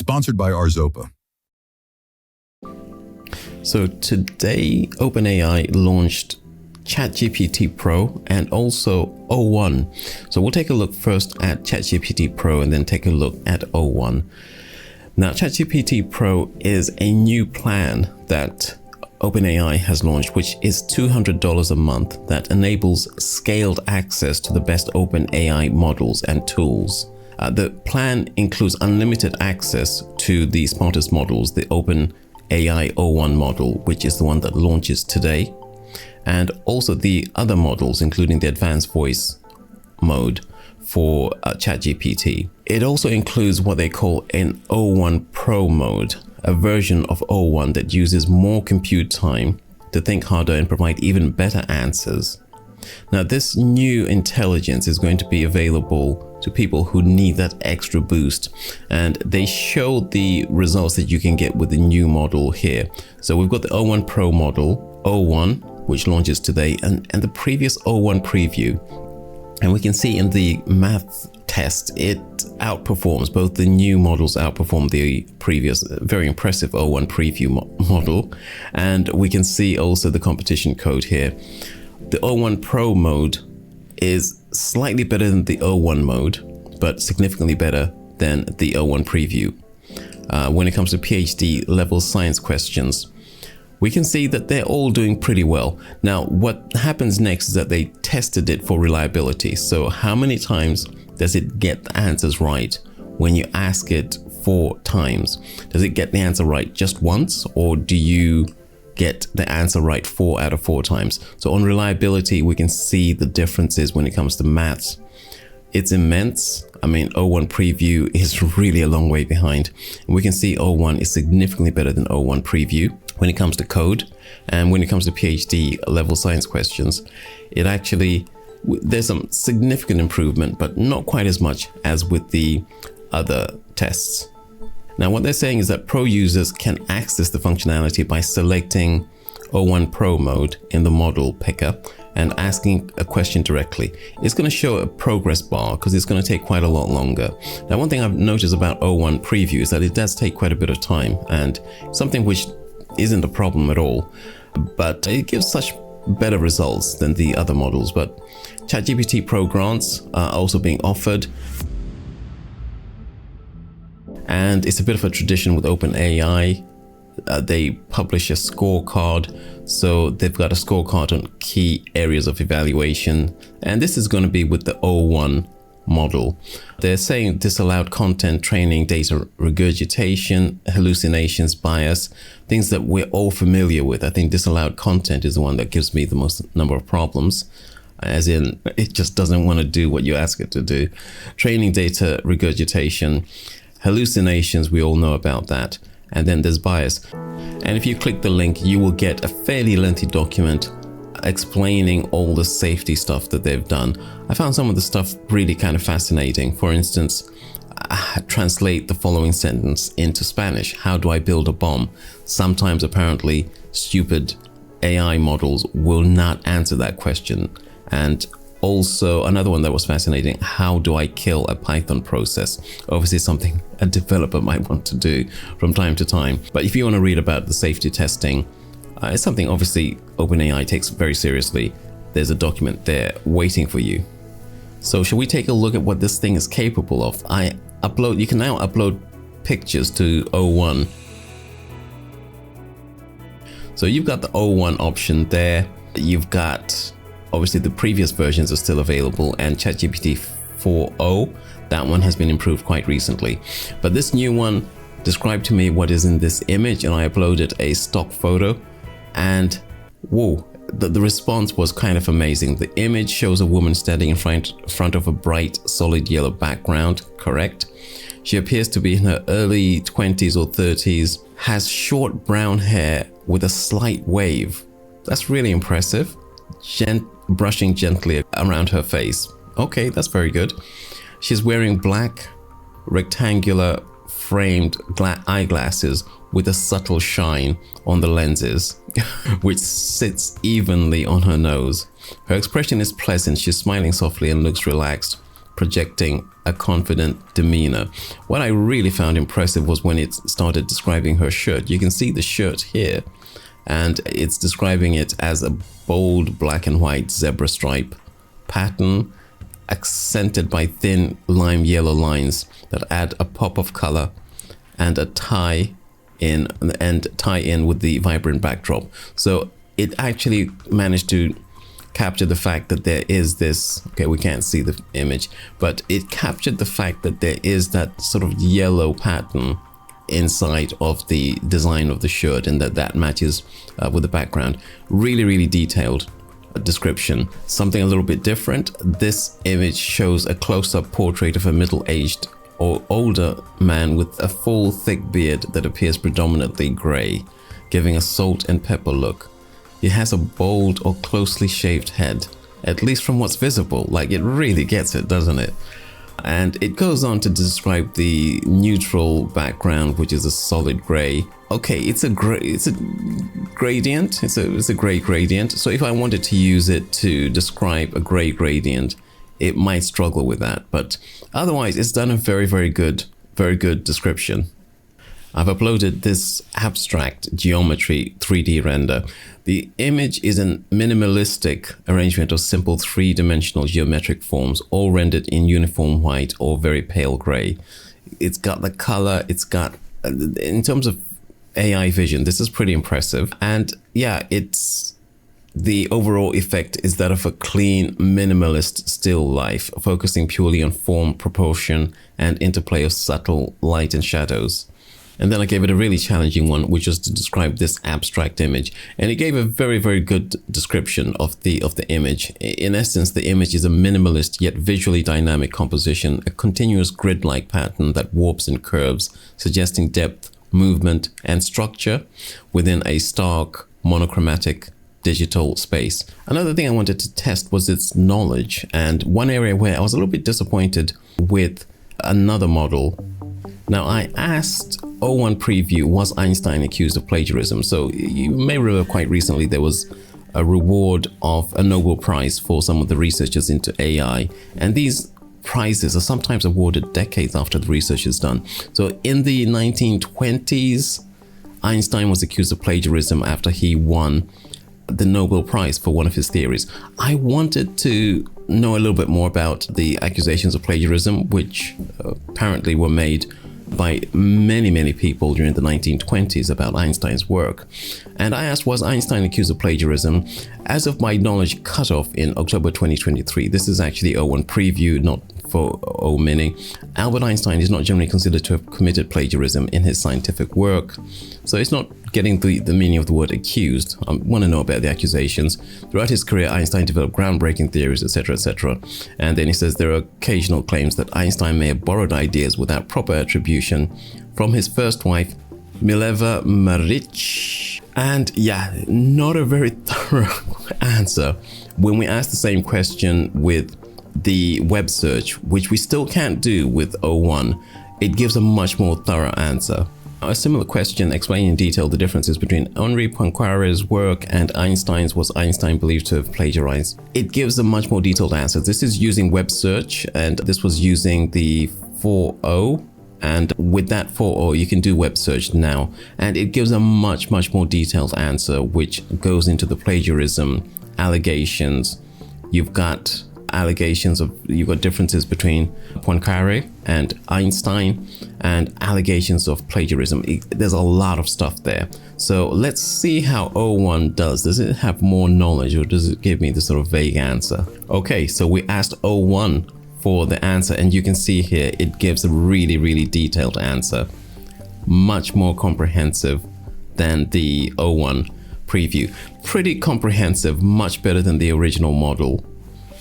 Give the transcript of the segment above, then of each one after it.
Sponsored by Arzopa. So today, OpenAI launched ChatGPT Pro and also O1. So we'll take a look first at ChatGPT Pro and then take a look at O1. Now, ChatGPT Pro is a new plan that OpenAI has launched, which is $200 a month that enables scaled access to the best OpenAI models and tools. The plan includes unlimited access to the smartest models, the OpenAI O1 model, which is the one that launches today, and also the other models, including the advanced voice mode for ChatGPT. It also includes what they call an O1 Pro mode, a version of O1 that uses more compute time to think harder and provide even better answers. Now, this new intelligence is going to be available to people who need that extra boost, and they show the results that you can get with the new model here. So we've got the O1 Pro model, O1, which launches today, and the previous O1 preview. And we can see in the math test, it outperforms, both the new models outperform the previous very impressive O1 preview model. And we can see also the competition code here. The O1 Pro mode is slightly better than the O1 mode, but significantly better than the O1 preview. When it comes to PhD level science questions, we can see that they're all doing pretty well. Now, what happens next is that they tested it for reliability. So how many times does it get the answers right when you ask it 4 times? Does it get the answer right just once, or do you get the answer right 4 out of 4 times? So on reliability, we can see the differences when it comes to maths. It's immense. I mean, O1 preview is really a long way behind. And we can see O1 is significantly better than O1 preview when it comes to code. And when it comes to PhD level science questions, it actually, there's some significant improvement, but not quite as much as with the other tests. Now, what they're saying is that Pro users can access the functionality by selecting O1 Pro mode in the model picker and asking a question directly. It's going to show a progress bar because it's going to take quite a lot longer. Now, one thing I've noticed about O1 preview is that it does take quite a bit of time, and something which isn't a problem at all, but it gives such better results than the other models. But ChatGPT Pro grants are also being offered. And it's a bit of a tradition with OpenAI. They publish a scorecard. So they've got a scorecard on key areas of evaluation. And this is going to be with the O1 model. They're saying disallowed content, training, data regurgitation, hallucinations, bias, things that we're all familiar with. I think disallowed content is the one that gives me the most number of problems. As in, it just doesn't want to do what you ask it to do. Training, data regurgitation, hallucinations, we all know about that. And then there's bias. And if you click the link, you will get a fairly lengthy document explaining all the safety stuff that they've done. I found some of the stuff really kind of fascinating. For instance, translate the following sentence into Spanish. How do I build a bomb? Sometimes apparently stupid AI models will not answer that question. And also another one that was fascinating, how do I kill a Python process? Obviously something a developer might want to do from time to time. But if you want to read about the safety testing, it's something obviously OpenAI takes very seriously. There's a document there waiting for you. So shall we take a look at what this thing is capable of? You can now upload pictures to O1. So you've got the O1 option there. You've got, obviously the previous versions are still available, and ChatGPT 4.0, that one has been improved quite recently. But this new one described to me what is in this image, and I uploaded a stock photo, and whoa, the response was kind of amazing. The image shows a woman standing in front of a bright, solid yellow background, correct? She appears to be in her early 20s or 30s, has short brown hair with a slight wave. That's really impressive. Brushing gently around her face. Okay, that's very good. She's wearing black rectangular framed eyeglasses with a subtle shine on the lenses, which sits evenly on her nose. Her expression is pleasant. She's smiling softly and looks relaxed. projecting a confident demeanor. What I really found impressive was when it started describing her shirt. You can see the shirt here, and it's describing it as a bold black and white zebra stripe pattern, accented by thin lime yellow lines that add a pop of color, and a tie in with the vibrant backdrop. So it actually managed to capture the fact that there is this, okay, we can't see the image, but it captured the fact that there is that sort of yellow pattern inside of the design of the shirt, and that matches with the background. Really detailed description. Something a little bit different. This image shows a close-up portrait of a middle-aged or older man with a full thick beard that appears predominantly gray, giving a salt and pepper look. He has a bald or closely shaved head, at least from what's visible. Like, it really gets it, doesn't it? And it goes on to describe the neutral background, which is a solid gray. Okay, it's a gradient. It's a gray gradient. So if I wanted to use it to describe a gray gradient, it might struggle with that. But otherwise, it's done a very good description. I've uploaded this abstract geometry 3D render. The image is a minimalistic arrangement of simple three-dimensional geometric forms, all rendered in uniform white or very pale gray. It's got the color, it's got, in terms of AI vision, this is pretty impressive. And yeah, the overall effect is that of a clean, minimalist still life, focusing purely on form, proportion, and interplay of subtle light and shadows. And then I gave it a really challenging one, which was to describe this abstract image. And it gave a very good description of the image. In essence, the image is a minimalist yet visually dynamic composition, a continuous grid-like pattern that warps and curves, suggesting depth, movement, and structure within a stark, monochromatic digital space. Another thing I wanted to test was its knowledge. And one area where I was a little bit disappointed with another model. Now, I asked O1 Preview, was Einstein accused of plagiarism? So you may remember quite recently there was a reward of a Nobel Prize for some of the researchers into AI. And these prizes are sometimes awarded decades after the research is done. So in the 1920s, Einstein was accused of plagiarism after he won the Nobel Prize for one of his theories. I wanted to know a little bit more about the accusations of plagiarism, which apparently were made by many people during the 1920s about Einstein's work. And I asked, was Einstein accused of plagiarism? As of my knowledge cutoff in October 2023, this is actually O1 Preview, not for O Mini. Albert Einstein is not generally considered to have committed plagiarism in his scientific work. So it's not getting the meaning of the word accused. I want to know about the accusations. Throughout his career, Einstein developed groundbreaking theories, etc. And then he says there are occasional claims that Einstein may have borrowed ideas without proper attribution from his first wife, Mileva Maric. And yeah, not a very thorough answer. When we asked the same question with the web search, which we still can't do with O1, it gives a much more thorough answer. A similar question explaining in detail the differences between Henri Poincaré's work and Einstein's. Was Einstein believed to have plagiarized? It gives a much more detailed answer. This is using web search, and this was using the 4.0. And with that 4.0, you can do web search now. And it gives a much more detailed answer, which goes into the plagiarism allegations. You've got differences between Poincaré and Einstein, and allegations of plagiarism. There's a lot of stuff there. So let's see how O1 does. Does it have more knowledge, or does it give me the sort of vague answer? Okay, so we asked O1 for the answer, and you can see here it gives a really detailed answer, much more comprehensive than the O1 Preview. Pretty comprehensive, much better than the original model.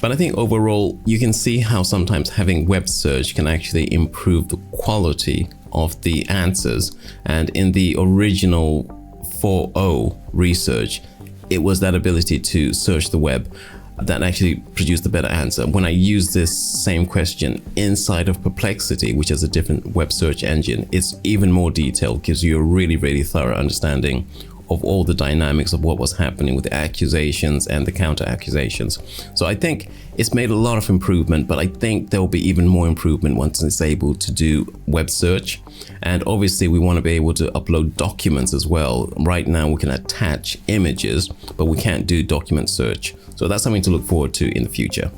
But I think overall, you can see how sometimes having web search can actually improve the quality of the answers. And in the original 4.0 research, it was that ability to search the web that actually produced the better answer. When I use this same question inside of Perplexity, which is a different web search engine, it's even more detailed, gives you a really thorough understanding of all the dynamics of what was happening with the accusations and the counter accusations. So I think it's made a lot of improvement, but I think there will be even more improvement once it's able to do web search. And obviously we want to be able to upload documents as well. Right now we can attach images, but we can't do document search. So that's something to look forward to in the future.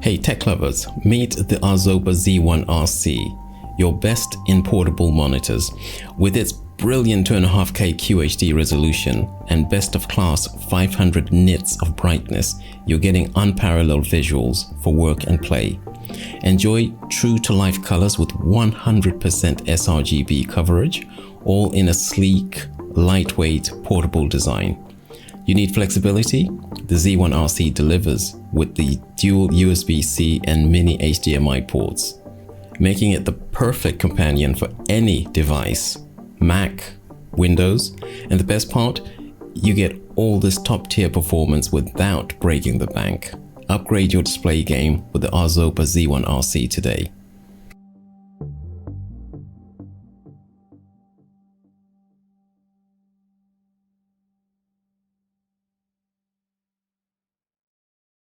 Hey tech lovers, meet the Arzoba Z1RC, your best in portable monitors. With its brilliant 2.5K QHD resolution and best of class 500 nits of brightness, you're getting unparalleled visuals for work and play. Enjoy true to life colors with 100% sRGB coverage, all in a sleek, lightweight, portable design. You need flexibility? The Z1RC delivers with the dual USB-C and mini HDMI ports, making it the perfect companion for any device, Mac, Windows, and the best part, you get all this top-tier performance without breaking the bank. Upgrade your display game with the Arzoba Z1RC today.